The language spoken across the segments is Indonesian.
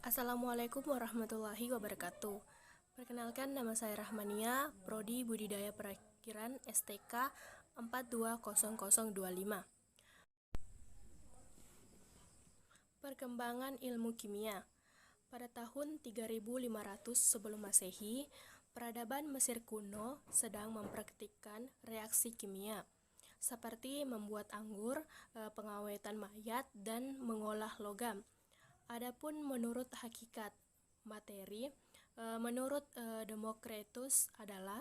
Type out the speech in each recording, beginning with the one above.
Assalamualaikum warahmatullahi wabarakatuh. Perkenalkan, nama saya Rahmania, Prodi Budidaya Perakiran STK 420025. Perkembangan ilmu kimia. Pada tahun 3500 sebelum Masehi, peradaban Mesir kuno sedang mempraktikkan reaksi kimia, seperti membuat anggur, pengawetan mayat, dan mengolah logam. Adapun menurut hakikat materi, menurut Democritus adalah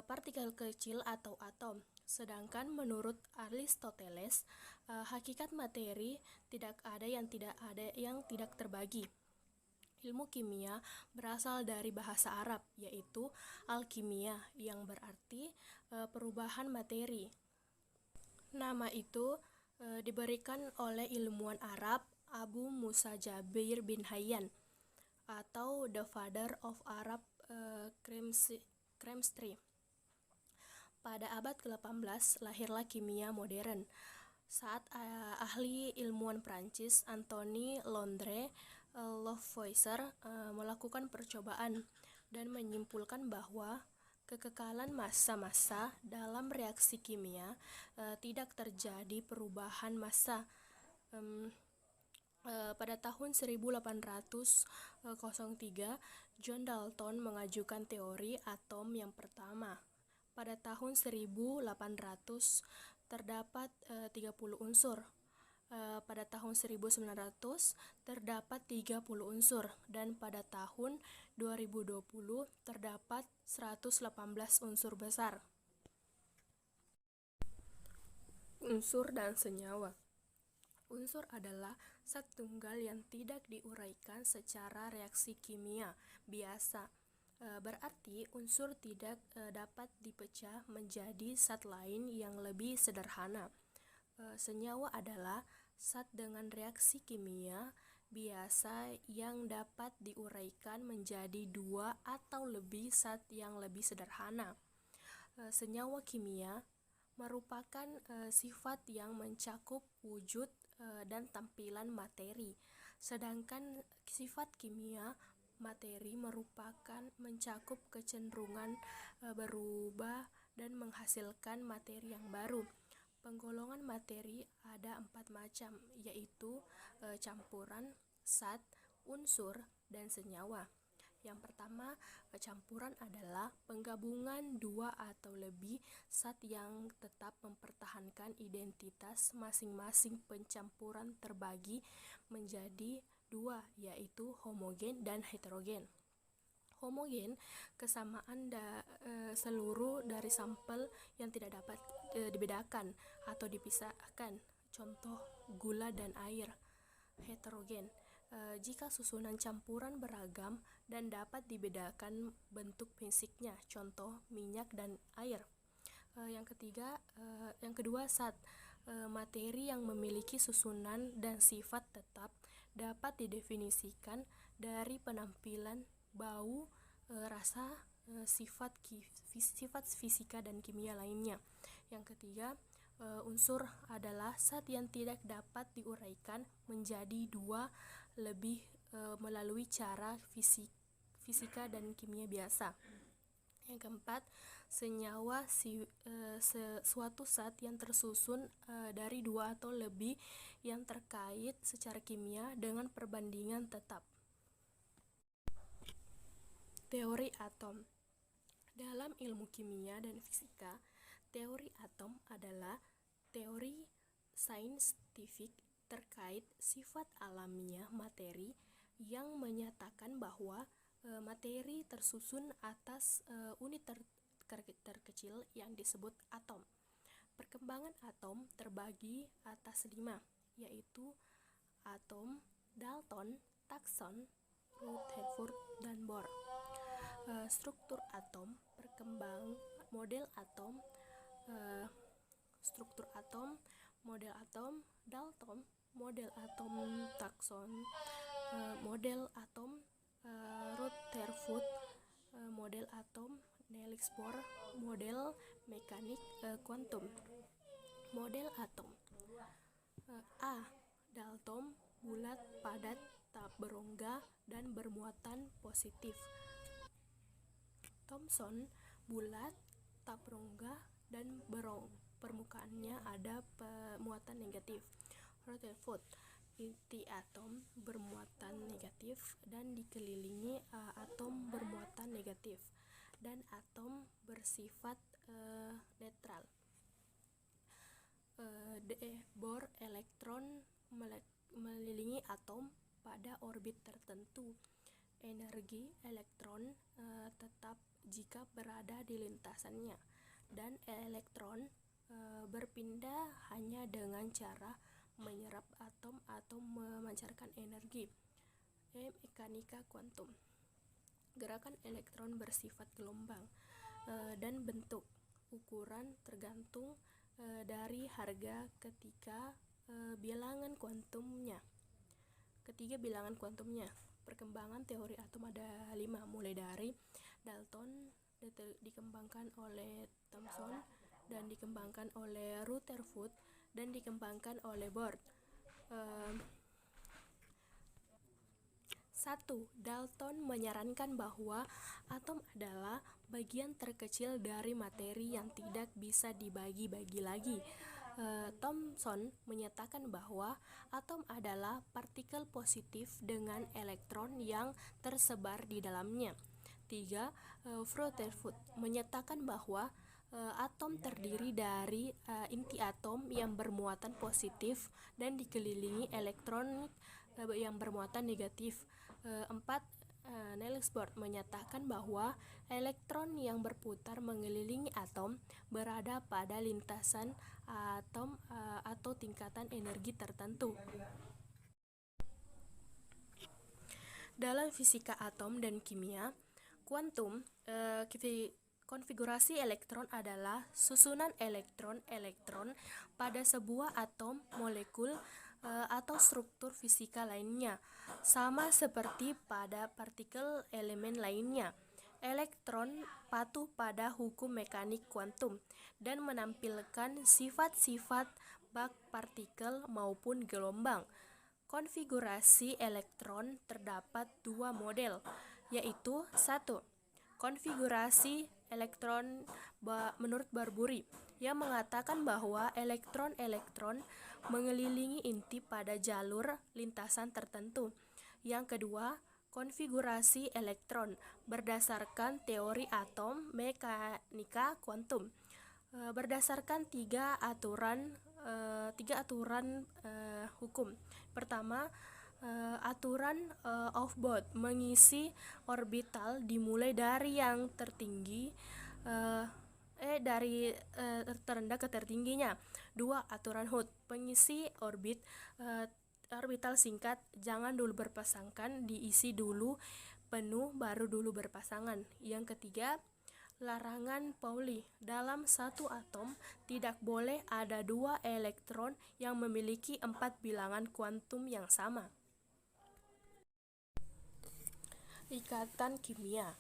partikel kecil atau atom. Sedangkan menurut Aristoteles, hakikat materi tidak ada yang tidak terbagi. Ilmu kimia berasal dari bahasa Arab, yaitu alkimia, yang berarti perubahan materi. Nama itu diberikan oleh ilmuwan Arab Abu Musa Jabir bin Hayyan, atau The Father of Arab Chemistry. Pada abad ke-18 lahirlah kimia modern saat ahli ilmuwan Prancis Antoine Londres Lavoisier melakukan percobaan dan menyimpulkan bahwa kekekalan massa-massa dalam reaksi kimia tidak terjadi perubahan massa. Pada tahun 1803, John Dalton mengajukan teori atom yang pertama. Pada tahun 1800 terdapat 30 unsur. Pada tahun 1900 terdapat 30 unsur, dan pada tahun 2020 terdapat 118 unsur besar. Unsur dan senyawa. Unsur adalah zat tunggal yang tidak diuraikan secara reaksi kimia biasa. Berarti unsur tidak dapat dipecah menjadi zat lain yang lebih sederhana. Senyawa adalah zat dengan reaksi kimia biasa yang dapat diuraikan menjadi dua atau lebih zat yang lebih sederhana. Senyawa kimia merupakan sifat yang mencakup wujud dan tampilan materi, sedangkan sifat kimia materi merupakan mencakup kecenderungan berubah dan menghasilkan materi yang baru. Penggolongan materi ada 4 macam, yaitu campuran, zat, unsur, dan senyawa. Yang pertama, campuran adalah penggabungan dua atau lebih zat yang tetap mempertahankan identitas masing-masing pencampuran terbagi menjadi dua, yaitu homogen dan heterogen. Homogen, kesamaan seluruh dari sampel yang tidak dapat dibedakan atau dipisahkan, contoh gula dan air. Heterogen, jika susunan campuran beragam dan dapat dibedakan bentuk fisiknya, contoh minyak dan air. Yang kedua, zat. Materi yang memiliki susunan dan sifat tetap dapat didefinisikan dari penampilan, bau, rasa, sifat fisika dan kimia lainnya. Yang ketiga, unsur adalah zat yang tidak dapat diuraikan menjadi dua lebih melalui cara fisika dan kimia biasa. Yang keempat, senyawa, suatu zat yang tersusun dari dua atau lebih yang terkait secara kimia dengan perbandingan tetap. Teori atom. Dalam ilmu kimia dan fisika, teori atom adalah teori saintifik terkait sifat alamiah materi yang menyatakan bahwa materi tersusun atas unit terkecil yang disebut atom. Perkembangan atom terbagi atas 5, yaitu atom, Dalton, Thomson, Rutherford, dan Bohr. Struktur atom, model atom, struktur atom, model atom, Dalton, model atom, Thomson, model atom, Rutherford, model atom, Niels Bohr, model mekanik kuantum. Model atom. A. Dalton, bulat, padat, tak berongga dan bermuatan positif. Thomson bulat, tak berongga dan permukaannya ada muatan negatif. Rutherford inti atom bermuatan negatif dan dikelilingi atom bermuatan negatif, dan atom bersifat netral. Bohr elektron mengelilingi atom pada orbit tertentu. Energi elektron tetap jika berada di lintasannya, dan elektron berpindah hanya dengan cara menyerap atom atau memancarkan energi. Mekanika kuantum. Gerakan elektron bersifat gelombang dan bentuk ukuran tergantung dari harga ketiga bilangan kuantumnya. Perkembangan teori atom ada 5, mulai dari Dalton, dikembangkan oleh Thomson, dan dikembangkan oleh Rutherford, dan dikembangkan oleh Bohr. 1. Dalton menyarankan bahwa atom adalah bagian terkecil dari materi yang tidak bisa dibagi-bagi lagi. Thomson menyatakan bahwa atom adalah partikel positif dengan elektron yang tersebar di dalamnya. 3. Rutherford menyatakan bahwa atom terdiri dari inti atom yang bermuatan positif dan dikelilingi elektron yang bermuatan negatif. 4. Niels Bohr menyatakan bahwa elektron yang berputar mengelilingi atom berada pada lintasan atom atau tingkatan energi tertentu. Dalam fisika atom dan kimia kuantum, konfigurasi elektron adalah susunan elektron-elektron pada sebuah atom, molekul, atau struktur fisika lainnya, sama seperti pada partikel elemen lainnya. Elektron patuh pada hukum mekanik kuantum dan menampilkan sifat-sifat bak partikel maupun gelombang. Konfigurasi elektron terdapat 2 model, yaitu 1. Konfigurasi elektron menurut Barbouri, yang mengatakan bahwa elektron-elektron mengelilingi inti pada jalur lintasan tertentu. Yang kedua, konfigurasi elektron berdasarkan teori atom mekanika kuantum, berdasarkan tiga aturan hukum. Pertama, aturan Aufbau mengisi orbital dimulai dari yang tertinggi dari terendah ke tertingginya. 2. Aturan Hooke pengisi orbital singkat jangan dulu berpasangkan, diisi dulu penuh baru dulu berpasangan. Yang ketiga, larangan Pauli, dalam satu atom tidak boleh ada 2 elektron yang memiliki 4 bilangan kuantum yang sama. Ikatan kimia.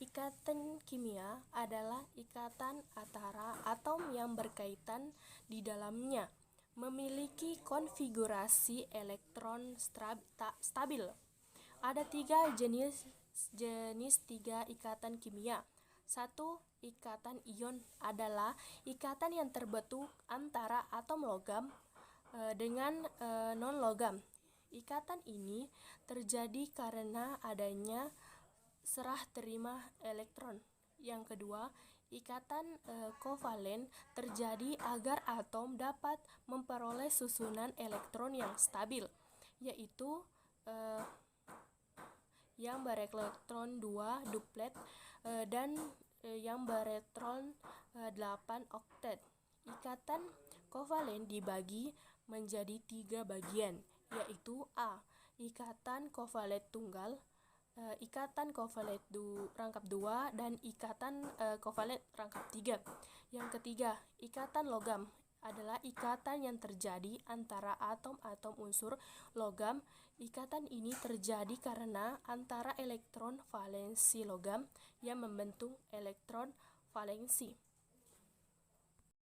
Ikatan kimia adalah ikatan antara atom yang berkaitan di dalamnya memiliki konfigurasi elektron stabil. Ada 3 jenis 3 ikatan kimia. 1. Ikatan ion adalah ikatan yang terbentuk antara atom logam dengan non-logam. Ikatan ini terjadi karena adanya serah terima elektron. Yang kedua, ikatan kovalen terjadi agar atom dapat memperoleh susunan elektron yang stabil, yaitu yang berelektron 2 duplet dan yang berelektron 8 oktet. Ikatan kovalen dibagi menjadi 3 bagian, yaitu A. Ikatan kovalet tunggal, ikatan kovalet rangkap 2, dan ikatan kovalet rangkap 3. Yang ketiga, ikatan logam adalah ikatan yang terjadi antara atom-atom unsur logam. Ikatan ini terjadi karena antara elektron valensi logam yang membentuk elektron valensi.